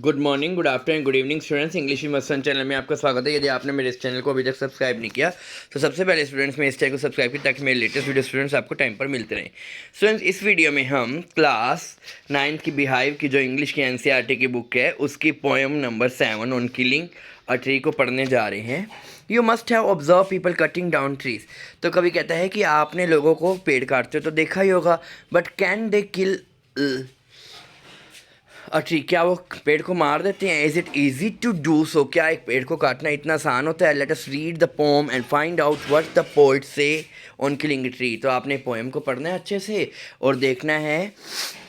Good morning, good afternoon, good evening students. English मसन channel में आपका स्वागत है। यदि आपने मेरे इस चैनल को अभी तक सब्सक्राइब नहीं किया तो सबसे पहले स्टूडेंट्स में इस चैनल को सब्सक्राइब किया ताकि मेरे लेटेस्ट वीडियो स्टूडेंट्स आपको टाइम पर मिलते रहें। स्टूडेंट्स, इस वीडियो में हम क्लास 9th की बिहाइव की जो इंग्लिश की NCERT की बुक है उसकी poem number 7 on killing a tree को पढ़ने जा रहे हैं। You must have observe people cutting down trees. तो कभी कहता है कि आपने लोगों को पेड़ काटते हो तो देखा ही होगा, but can they kill tree, क्या वो पेड़ को मार देते हैं? Is it easy to do so, क्या एक पेड़ को काटना इतना आसान होता है? Let us read the poem and find out what the poet say on killing tree. तो आपने पोएम को पढ़ना है अच्छे से और देखना है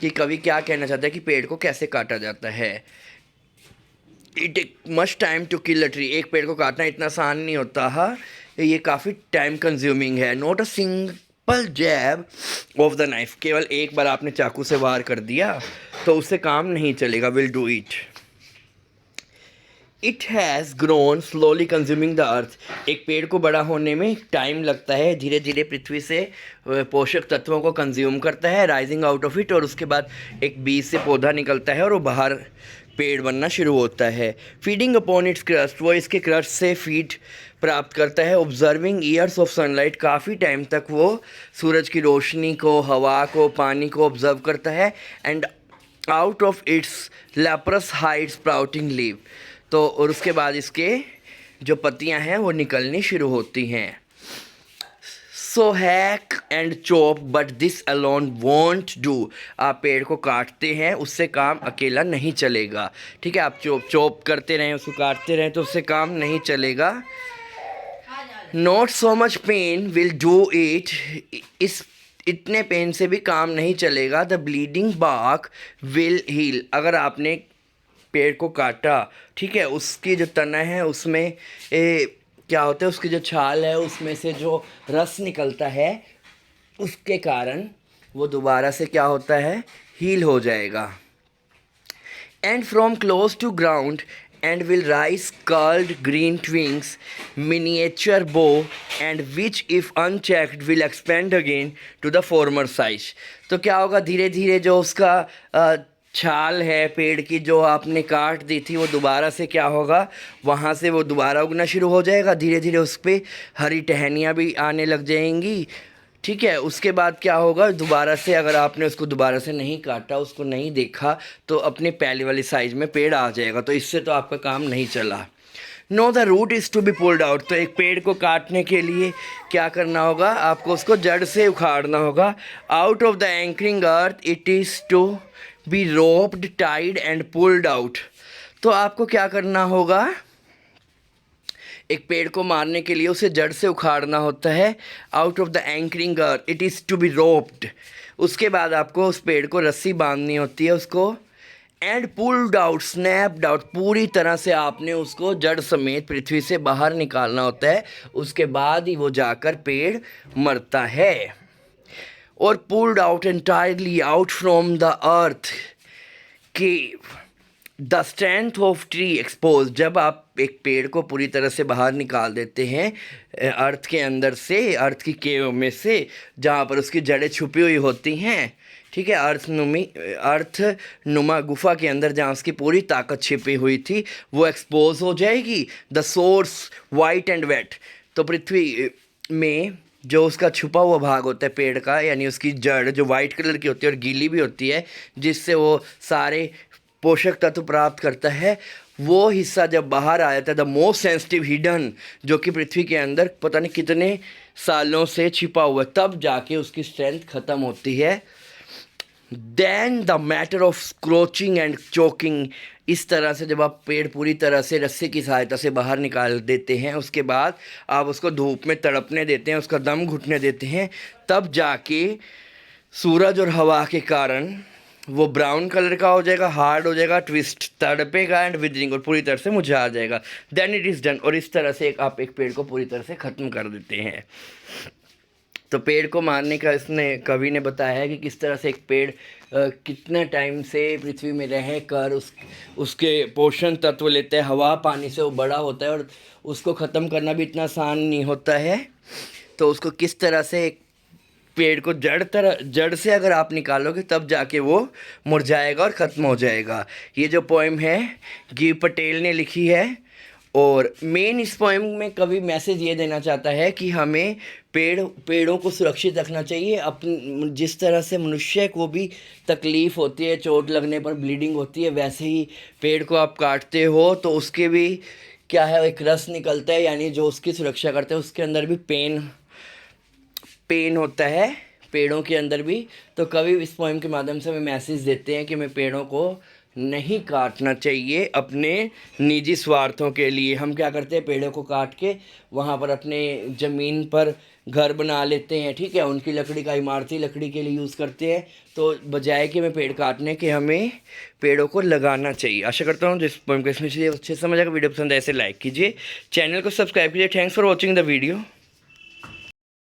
कि कवि क्या कहना चाहता है कि पेड़ को कैसे काटा जाता है। It take much time to kill a tree, एक पेड़ को काटना इतना आसान नहीं होता है, ये काफ़ी टाइम कंज्यूमिंग है। Not a simple jab of the knife, केवल एक बार आपने चाकू से वार कर दिया तो उससे काम नहीं चलेगा। Will do it. It has grown slowly consuming the earth, एक पेड़ को बड़ा होने में टाइम लगता है, धीरे धीरे पृथ्वी से पोषक तत्वों को कंज्यूम करता है, राइजिंग आउट ऑफ इट, और उसके बाद एक बीज से पौधा निकलता है और वो बाहर पेड़ बनना शुरू होता है। फीडिंग अपॉन इट्स क्रस्ट, वो इसके क्रस्ट से फीड प्राप्त करता है। ऑब्जर्विंग ईयर्स ऑफ सनलाइट, काफ़ी टाइम तक वो सूरज की रोशनी को, हवा को, पानी को ऑब्जर्व करता है। And out of its leprous hide sprouting leave, तो और उसके बाद इसके जो पत्तियां हैं वो निकलनी शुरू होती हैं। So hack and chop but this alone won't do, आप पेड़ को काटते हैं उससे काम अकेला नहीं चलेगा। ठीक है, आप चॉप करते रहें, उसको काटते रहें तो उससे काम नहीं चलेगा। Not so much pain will do it, इस इतने पेन से भी काम नहीं चलेगा। The bleeding bark will heal, अगर आपने पेड़ को काटा, ठीक है, उसकी जो तना है उसमें क्या होता है, उसकी जो छाल है उसमें से जो रस निकलता है उसके कारण वो दोबारा से क्या होता है, हील हो जाएगा। And from close to ground and will rise curled green twigs, miniature bow, and which if unchecked will expand again to the former size। तो क्या होगा, धीरे धीरे जो उसका छाल है पेड़ की जो आपने काट दी थी वो दोबारा से क्या होगा, वहाँ से वो दोबारा उगना शुरू हो जाएगा। धीरे धीरे उस पर हरी टहनियाँ भी आने लग जाएंगी। ठीक है, उसके बाद क्या होगा, दोबारा से अगर आपने उसको दोबारा से नहीं काटा, उसको नहीं देखा, तो अपने पहले वाली साइज में पेड़ आ जाएगा। तो इससे तो आपका काम नहीं चला। No the root is to be pulled out, तो एक पेड़ को काटने के लिए क्या करना होगा, आपको उसको जड़ से उखाड़ना होगा। Out of the anchoring earth it is to be roped tied and pulled out, तो आपको क्या करना होगा, एक पेड़ को मारने के लिए उसे जड़ से उखाड़ना होता है। Out of the anchoring earth it is to be roped, उसके बाद आपको उस पेड़ को रस्सी बांधनी होती है उसको। And pulled out snapped out, पूरी तरह से आपने उसको जड़ समेत पृथ्वी से बाहर निकालना होता है, उसके बाद ही वो जाकर पेड़ मरता है। और pulled out entirely out from the earth cave the strength of tree expose, जब आप एक पेड़ को पूरी तरह से बाहर निकाल देते हैं अर्थ के अंदर से, अर्थ की केव में से जहाँ पर उसकी जड़ें छुपी हुई होती हैं, ठीक है, अर्थ नुमा गुफा के अंदर जहाँ उसकी पूरी ताकत छिपी हुई थी वो एक्सपोज हो जाएगी। The source white and wet, तो पृथ्वी में जो उसका छुपा हुआ भाग होता है पेड़ का, यानी उसकी जड़ जो वाइट कलर की होती है और गीली भी होती है, जिससे वो सारे पोषक तत्व प्राप्त करता है, वो हिस्सा जब बाहर आ जाता है, द मोस्ट सेंसिटिव हिडन, जो कि पृथ्वी के अंदर पता नहीं कितने सालों से छिपा हुआ है, तब जाके उसकी स्ट्रेंथ ख़त्म होती है। Then the matter of scorching and choking, इस तरह से जब आप पेड़ पूरी तरह से रस्सी की सहायता से बाहर निकाल देते हैं, उसके बाद आप उसको धूप में तड़पने देते हैं, उसका दम घुटने देते हैं, तब जाके सूरज और हवा के कारण वो ब्राउन कलर का हो जाएगा, हार्ड हो जाएगा, ट्विस्ट तड़पेगा एंड विदरिंग, और पूरी तरह से मुरझा जाएगा। देन इट इज़ डन, और इस तरह से आप एक पेड़ को पूरी तरह से ख़त्म कर देते हैं। तो पेड़ को मारने का इसने कवि ने बताया है कि किस तरह से एक पेड़ कितने टाइम से पृथ्वी में रह कर उसके पोषण तत्व लेते हैं, हवा पानी से वो बड़ा होता है, और उसको ख़त्म करना भी इतना आसान नहीं होता है। तो उसको किस तरह से एक पेड़ को जड़ से अगर आप निकालोगे तब जाके वो मुरझाएगा और ख़त्म हो जाएगा। ये जो पोएम है गिव पटेल ने लिखी है, और मेन इस पोएम में कवि मैसेज ये देना चाहता है कि हमें पेड़ों को सुरक्षित रखना चाहिए। अपन जिस तरह से मनुष्य को भी तकलीफ़ होती है, चोट लगने पर ब्लीडिंग होती है, वैसे ही पेड़ को आप काटते हो तो उसके भी क्या है, एक रस निकलता है, यानी जो उसकी सुरक्षा करता है उसके अंदर भी पेन होता है, पेड़ों के अंदर भी। तो कवि इस पोएम के माध्यम से हमें मैसेज देते हैं कि हमें पेड़ों को नहीं काटना चाहिए अपने निजी स्वार्थों के लिए। हम क्या करते हैं, पेड़ों को काट के वहाँ पर अपने ज़मीन पर घर बना लेते हैं, ठीक है, उनकी लकड़ी का इमारती लकड़ी के लिए यूज़ करते हैं। तो बजाय कि हमें पेड़ काटने के, हमें पेड़ों को लगाना चाहिए। आशा करता हूँ जिस पोएम को इसमें अच्छे समझ आएगा। वीडियो पसंद है ऐसे लाइक कीजिए, चैनल को सब्सक्राइब कीजिए। Thanks for watching the video.